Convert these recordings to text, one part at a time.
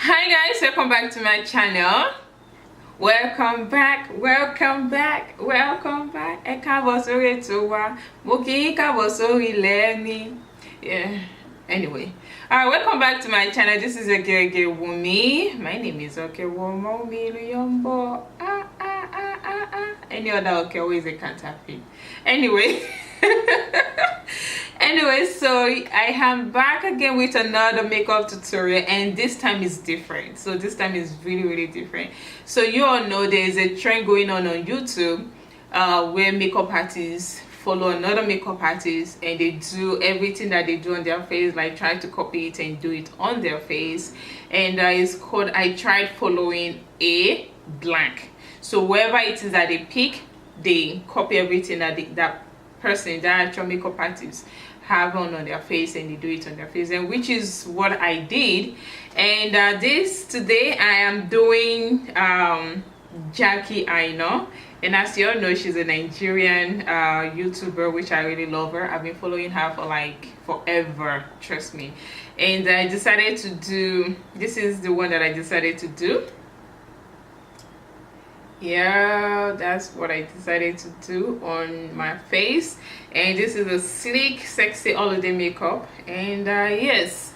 Hi guys, welcome back to my channel. Welcome back. Ẹ káàbọ̀ sórí ètò wa. Mo kí yín káàbọ̀ sórí ilẹ̀. Yeah. Anyway, welcome back to my channel. This is Ogege Wumi. My name is Okewomomi Luyombo. Any other Oke always a counterfeit. Anyway. Anyway, so I am back again with another makeup tutorial, and this time is different. So this time is really different. So you all know there is a trend going on YouTube where makeup artists follow another makeup artist and they do everything that they do on their face, like try to copy it and do it on their face. And it's called I tried following a blank. So wherever it is that they pick, they copy everything that that actual makeup artist have on their face, and they do it on their face, and which is what I did. And today I am doing Jackie Aina, and as you all know, she's a Nigerian YouTuber, which I really love her. I've been following her for like forever, trust me. And I decided to do, this is the one that I decided to do. Yeah, that's what I decided to do on my face. And this is a sleek, sexy holiday makeup. And yes,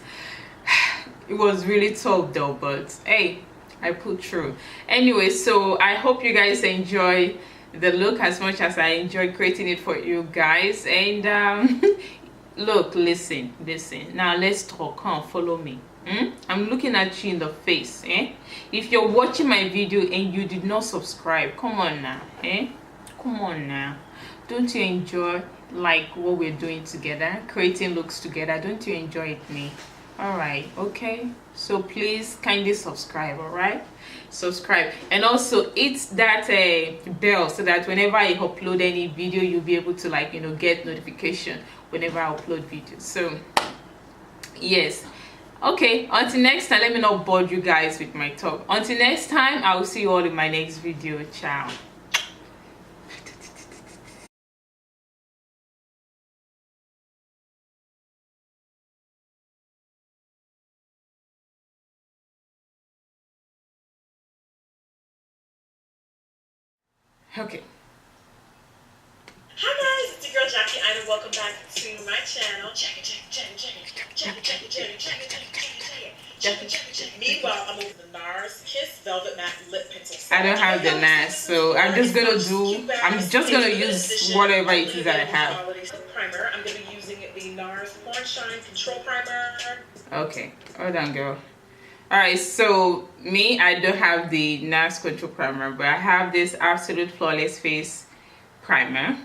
it was really tough though, but hey, I pulled through. Anyway, so I hope you guys enjoy the look as much as I enjoy creating it for you guys. And look, listen, now let's talk. Come on, follow me. I'm looking at you in the face. If you're watching my video and you did not subscribe, come on now. Come on now. Don't you enjoy like what we're doing together, creating looks together? Don't you enjoy it, me? All right, okay, so please kindly subscribe. All right, subscribe, and also hit that bell so that whenever I upload any video, you'll be able to, like, get notification whenever I upload videos. So yes, okay, until next time, let me not bore you guys with my talk. Until next time, I will see you all in my next video. Ciao. Okay. Hi guys, it's your girl Jackie Aina. Welcome back to my channel. Meanwhile, I'm with the NARS Kiss Velvet Matte Lip Pencil. I don't have the NARS, so I'm just gonna use whatever it is that I have. Primer. I'm gonna be using the NARS Porn Shine Control Primer. Okay, hold on, girl. Alright, so me, I don't have the NARS Control Primer, but I have this Absolute Flawless Face Primer.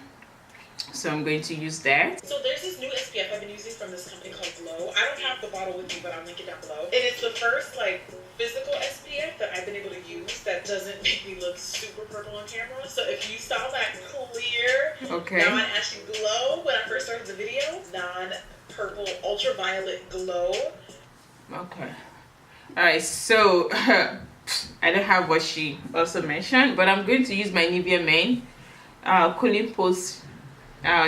So I'm going to use that. So there's this new SPF I've been using from this company called Glow. I don't have the bottle with me, but I'll link it down below. And it's the first like physical SPF that I've been able to use that doesn't make me look super purple on camera. So if you saw that clear, non-ashy glow when I first started the video, non-purple ultraviolet glow. Okay. Alright, so I don't have what she also mentioned, but I'm going to use my Nivea Men Cooling Post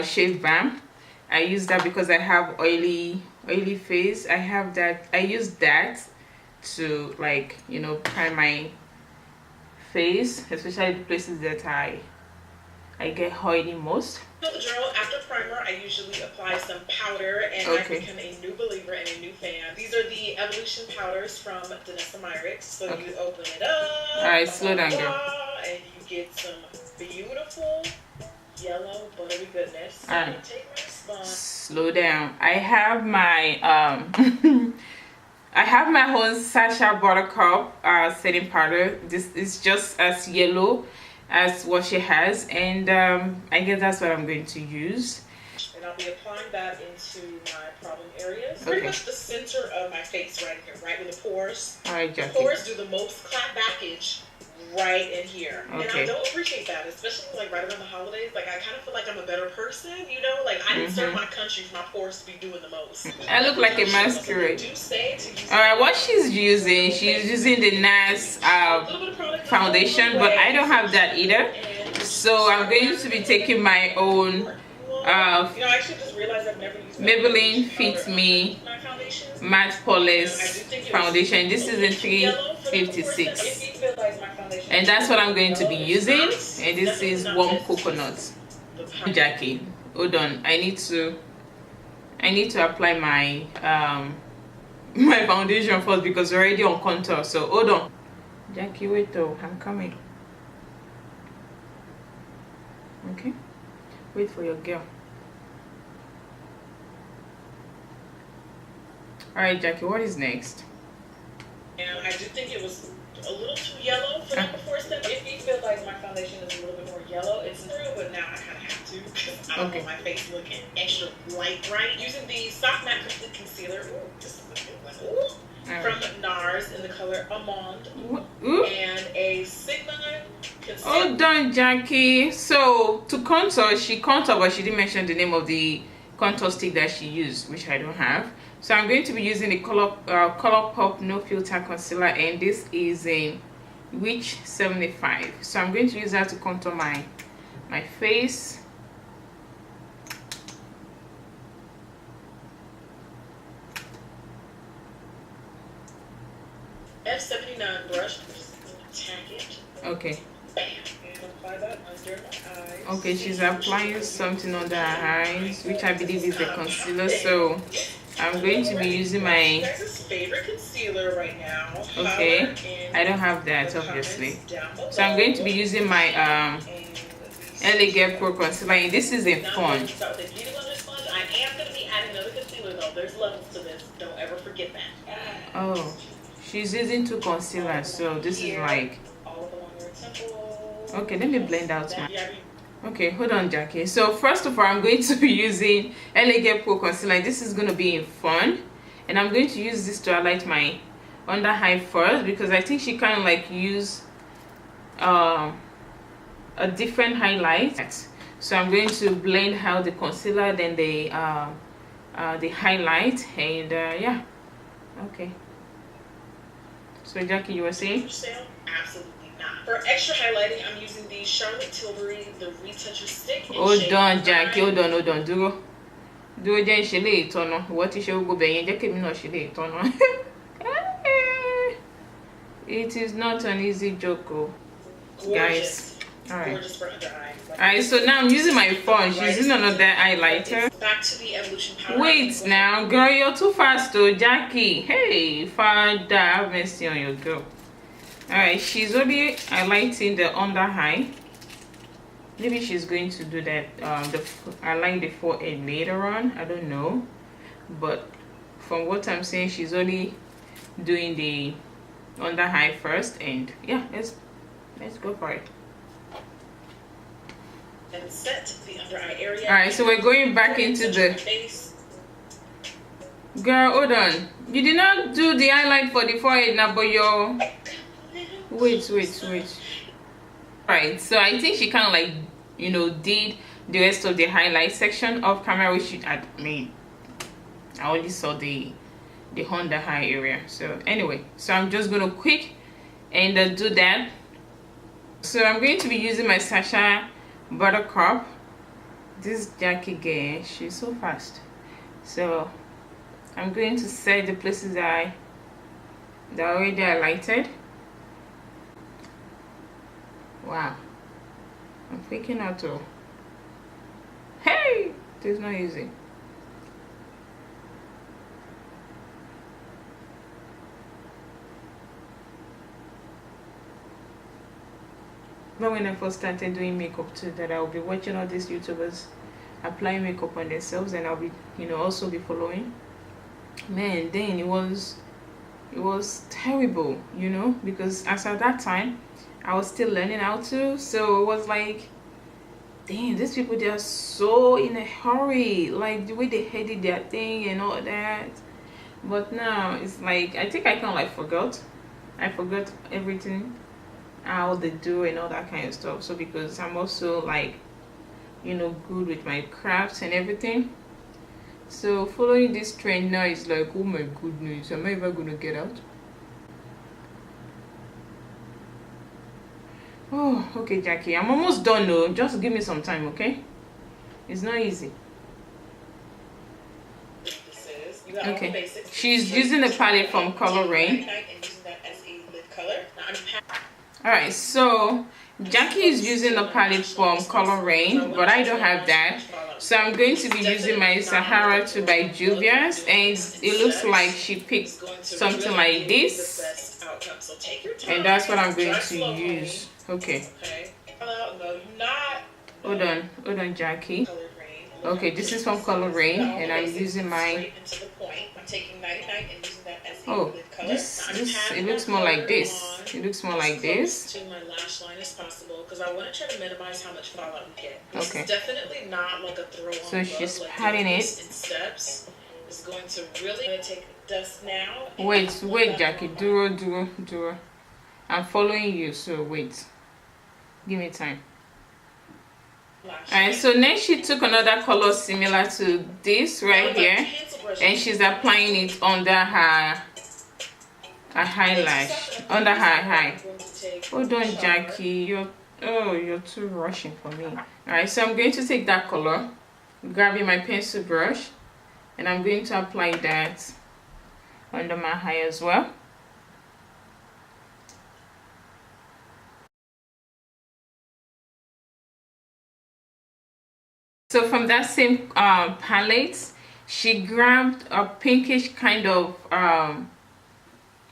Shave Balm. I use that because I have oily face. I use that to, like, prime my face, especially the places that I get oily most. So the drill, after primer, I usually apply some powder, and I've become a new believer and a new fan. These are the Evolution powders from Danessa Myricks. So you open it up. Alright, slow down, girl. And you get some beautiful yellow buttery goodness. So Alright. Take my spot. Slow down. I have my I have my own Sacha Buttercup setting powder. This is just as yellow as what she has, and I guess that's what I'm going to use. And I'll be applying that into my problem areas. Pretty much the center of my face right here, right with the pores. Alright, Jackie. The pores do the most clap backage right in here. And I don't appreciate that, especially like right around the holidays. Like, I kind of feel like I'm a better person, like I didn't serve my country for my pores to be doing the most. I look like a masquerade. Alright, what she's using the NARS foundation, but I don't have that either. So I'm going to be taking my own I actually just realized I've never used Maybelline Fit Me Matte Polish Foundation. This is in 356, and that's what I'm going to be using. And this is warm coconut. Jackie, hold on. I need to apply my my foundation first because we're already on contour. So hold on, Jackie. Wait though, I'm coming. Okay, wait for your girl. All right, Jackie, what is next? And I do think it was a little too yellow for that before step. If you feel like my foundation is a little bit more yellow, it's true, but now I kind of have to because I don't want my face looking extra light bright. Using the Soft Matte Complete Concealer. Ooh, this is a good one. Ooh. From NARS in the color Almond. And a Sigma concealer. Oh, done, Jackie. So to contour, she contoured, but she didn't mention the name of the contour stick that she used, which I don't have. So I'm going to be using the ColourPop No Filter Concealer, and this is in Witch 75. So I'm going to use that to contour my face. F79 brush. Tack it. Okay. Bam. And apply that under my eyes. Okay, she's applying something under her eyes, which I believe is a concealer. So I'm going to be using my favorite concealer right now. Okay, I don't have that obviously. So I'm going to be using my Elegant Pro Concealer, and this is in Fun. I am going to be adding another concealer though. There's levels to this. Don't ever forget that. Oh, she's using 2 concealers, so this is like. Okay, let me blend out my. Okay, hold on, Jackie. So first of all, I'm going to be using Elegant Pro Concealer. This is going to be in Fun, and I'm going to use this to highlight my under eye first because I think she kind of like use a different highlight. So I'm going to blend out the concealer, then the highlight, and yeah. Okay. So Jackie, you were saying? Absolutely not. For extra highlighting, I'm using the Charlotte Tilbury The Retoucher Stick. Hold on, Jackie. Hold on. Dúró jẹ́ ṣe lè tọ́nà. Ìwọ ti ṣe gbogbo bẹ̀yẹn jẹ́ kémi náà ṣe lè tọ́nà. It is not an easy joke, guys. Alright. Alright, so now I'm using my phone. She's using another highlighter. Back to the Evolution Powder. Wait now, girl, you're too fast though, Jackie. Hey, Father, have mercy on your girl. Alright, she's already highlighting the under eye. Maybe she's going to do that highlight the forehead later on. I don't know, but from what I'm saying, she's only doing the under eye first, and yeah, let's go for it. And set the under eye area. Alright, so we're going back into the face. Girl, hold on. You did not do the highlight for the forehead now, but you're wait. Right, so I think she kind of like, you know, did the rest of the highlight section of camera, which I only saw the under eye area. So anyway, so I'm just gonna quick and do that. So I'm going to be using my Sacha Buttercup. This Jackie girl, she's so fast. So I'm going to set the places that are already highlighted. Wow, I'm freaking out too. Hey, it's not easy. But when I first started doing makeup too, that I'll be watching all these YouTubers applying makeup on themselves, and I'll be, you know, also be following. Man, then it was terrible, you know, because as at that time I was still learning how to, so it was like, damn, these people, they are so in a hurry, like the way they headed their thing and all that. But now it's like, I think I kind of like forgot everything, how they do and all that kind of stuff. So because I'm also like, you know, good with my crafts and everything, so following this trend now is like, oh my goodness, am I ever gonna get out? Oh, okay, Jackie, I'm almost done though. Just give me some time, okay? It's not easy. Okay. She's using the palette from Color Rain. Alright, so Jackie is using the palette from Color Rain, but I don't have that. So I'm going to be using my Sahara 2 by Juvia's, and it looks like she picked something like this. And that's what I'm going to use. Okay. Hold on, Jackie. Okay, this is from Color Rain, and I'm using my. Oh, this it looks more like this. It looks more like this. To my lash line as possible because I want to try to minimize how much fallout we get. Okay. It's definitely not like a throw on. So she's patting it. In steps is going to really take dust now. Wait, Jackie. Duro. I'm following you, so wait. Give me time. Alright, so next she took another color similar to this right here, and she's applying it under her eyelash, under her eye. Hold on, Jackie, you're too rushing for me. Alright, so I'm going to take that color, grabbing my pencil brush, and I'm going to apply that under my eye as well. So from that same palette, she grabbed a pinkish kind of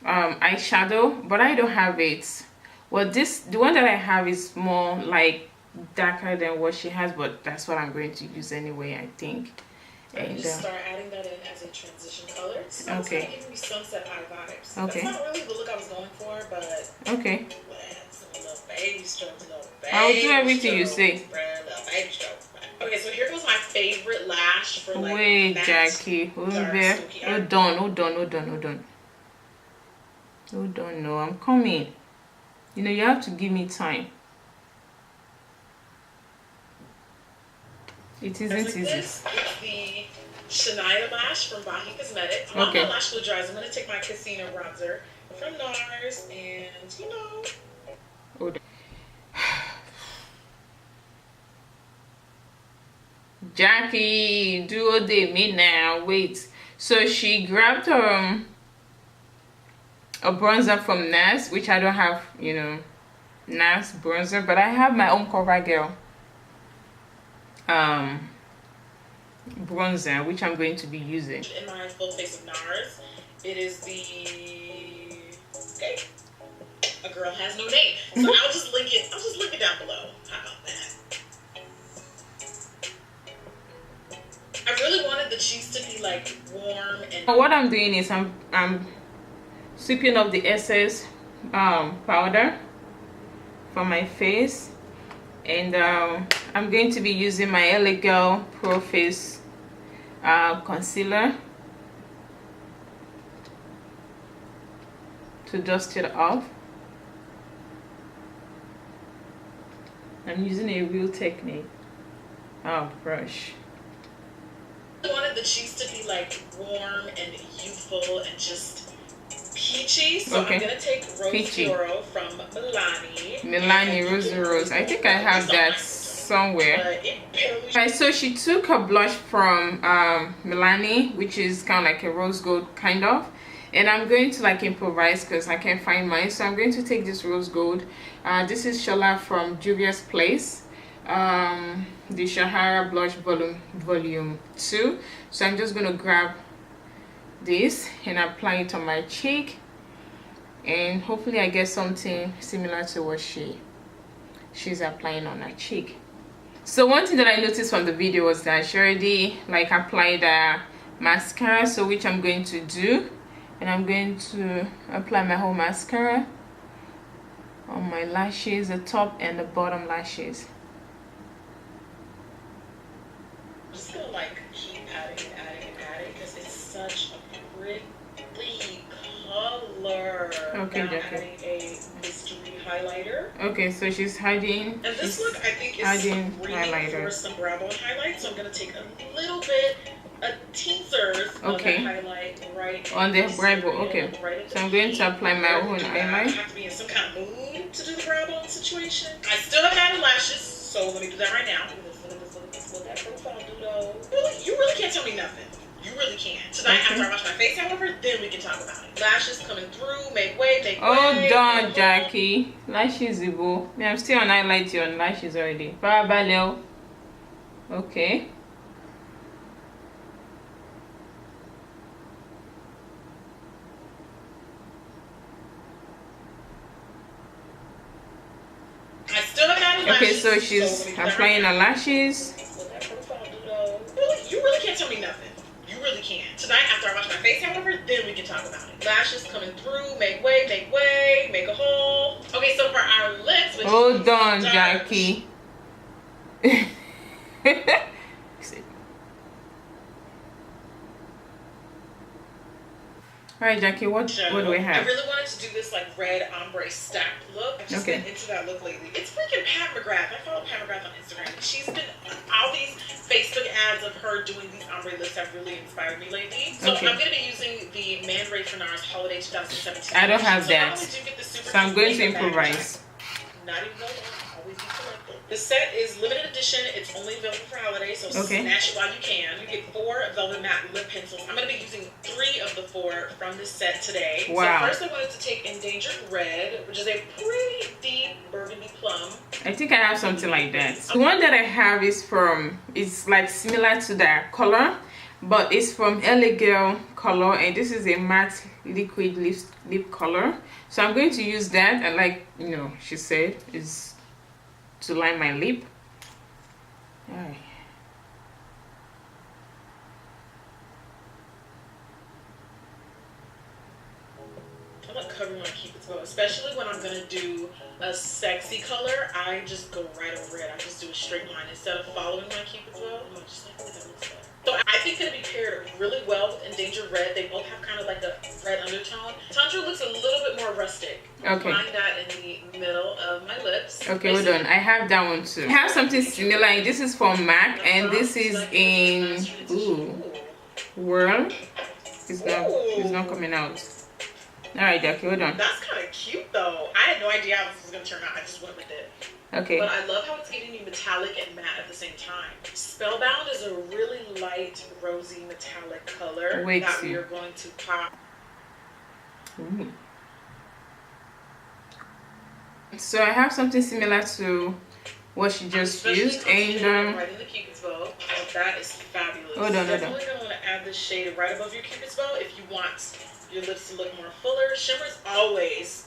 eyeshadow, but I don't have it. Well, the one that I have is more like darker than what she has, but that's what I'm going to use anyway, I think. And just start adding that in as a transition color. So okay. It's giving me sunset eye vibes. Okay. That's not really the look I was going for, but okay. Little baby strokes, I'll do everything you say. Little baby strokes. Okay, so here goes my favorite lash for like. Wait, Jackie, hold on. No, I'm coming. You know, you have to give me time. It isn't easy. This is the Shania lash from Bahi Cosmetics. While my lash glue dries, I'm going to take my Casino bronzer from NARS and, you know. Jackie, do what they mean now. Wait. So she grabbed a bronzer from NARS, which I don't have, you know, NARS bronzer, but I have my own CoverGirl bronzer, which I'm going to be using. In my full face of NARS, it is the A Girl Has No Name. So I'll just link it down below. How about that? I really wanted the cheeks to be like warm and what I'm doing is I'm sweeping up the excess powder from my face, and I'm going to be using my LA Girl Pro Face concealer to dust it off. I'm using a Real Technique brush. I wanted the cheeks to be like warm and youthful and just peachy. So I'm gonna take Rose Floral from Milani Rose. I think I have that somewhere. Alright, so she took a blush from Milani, which is kind of like a rose gold kind of, and I'm going to like improvise because I can't find mine. So I'm going to take this rose gold. This is Shola from Juvia's Place. The Shahara Blush Volume 2. So I'm just going to grab this and apply it on my cheek, and hopefully I get something similar to what she's applying on her cheek. So one thing that I noticed from the video was that she already like applied a mascara, so which I'm going to do, and I'm going to apply my whole mascara on my lashes, the top and the bottom lashes. I'm just gonna like keep adding because it's such a pretty color. Okay, now adding a mystery highlighter. Okay, so she's hiding. And this look I think is screaming for some brow bone highlight. So I'm gonna take a little bit, a teaser of the highlight right on the brow bone. Okay. Right, so I'm going to apply my own highlight. I have to be in some kind of mood to do the brow bone situation. I still haven't added lashes, so let me do that right now. What that profile do though? You really can't tell me nothing. You really can. Tonight, after I wash my face, however, then we can talk about it. Lashes coming through, make way, make way. Oh, done, Jackie. Lashes, Ibo. I'm still on highlight on lashes already. Bye. Okay. I still haven't had any Okay, lashes, so she's applying her lashes. You really can't tell me nothing. You really can. Tonight, after I wash my face, however, then we can talk about it. Lashes coming through, make way, make a hole. Okay, so for our lips, which hold on, Jackie. Alright, Jackie, what do we have? I really wanted to do this like red ombre stacked look. I've just been into that look lately. It's freaking Pat McGrath. I follow Pat McGrath on Instagram. She's been, all these Facebook ads of her doing these ombre looks have really inspired me lately. So I'm going to be using the Man Ray Fernand's Holiday 2017. I don't have that. So I'm going to improvise. Not even though always be selected. The set is limited edition. It's only available for holiday, so snatch it while you can. You get 4 velvet matte lip pencils. I'm going to be using 3 of the 4 from this set today. Wow. So first I wanted to take Endangered Red, which is a pretty deep burgundy plum. I think I have something like that. The one that I have is like similar to that color, but it's from LA Girl color, and this is a matte liquid lip color. So I'm going to use that, and like she said, is to line my lip. Alright. I'm not covering my Cupid's bow, especially when I'm gonna do a sexy color. I just go right over it. I just do a straight line instead of following my Cupid's bow. I'm just like, that looks better. So I think it'll be paired really well with Endangered Red. They both have kind of like a red undertone. Tantra looks a little bit more rustic. Okay. Find that in the middle of my lips. Okay, hold on. I have that one too. I have something similar. This is from MAC, and this is in Whirl. It's not coming out. Alright, Jackie, hold on. That's kind of cute though. I had no idea how this was going to turn out. I just went with it. Okay. But I love how it's giving you metallic and matte at the same time. Spellbound is a really light, rosy, metallic color that we are going to pop. Ooh. So I have something similar to what she just used, and right in the Cupid's bow. Oh, that is fabulous. Hold on. Definitely gonna want to add this shade right above your Cupid's bow if you want your lips to look more fuller. Shimmer's always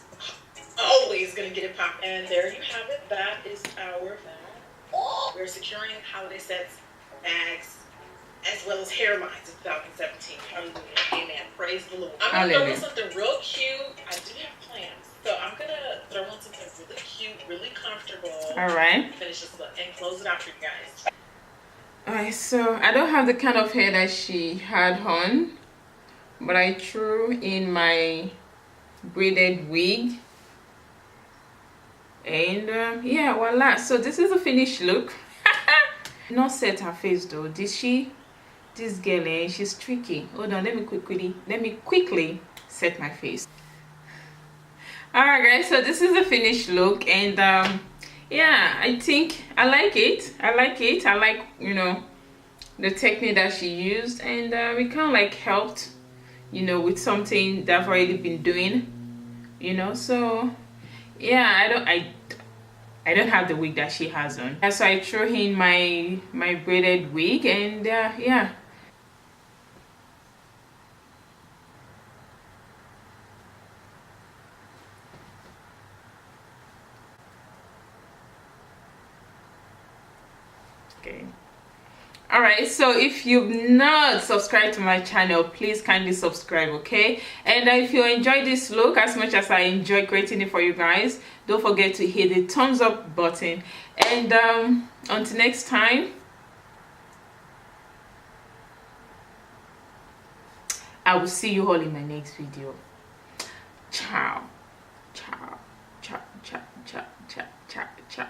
gonna get it pop. And there you have it. That is our bag. We're securing holiday sets, bags, as well as hairlines in 2017. Hallelujah. Amen. Praise the Lord. I'm gonna throw in something real cute. I do have plans. So I'm gonna throw in something really cute, really comfortable. Alright. Finish this look and close it out for you guys. Alright, so I don't have the kind of hair that she had on, but I threw in my braided wig, and yeah, voila. So this is a finished look. Not set her face though, did she? This girl, she's tricky. Hold on, let me quickly set my face. Alright guys, so this is the finished look, and yeah, I think I like it. I like the technique that she used, and it kind of like helped with something that I've already been doing, so yeah, I don't have the wig that she has on. So I threw in my braided wig, and yeah. Okay. Alright, so if you've not subscribed to my channel, please kindly subscribe, okay? And if you enjoyed this look as much as I enjoy creating it for you guys, don't forget to hit the thumbs up button. And until next time, I will see you all in my next video. Ciao. Ciao. Ciao. Ciao. Ciao. Ciao. Ciao. Ciao.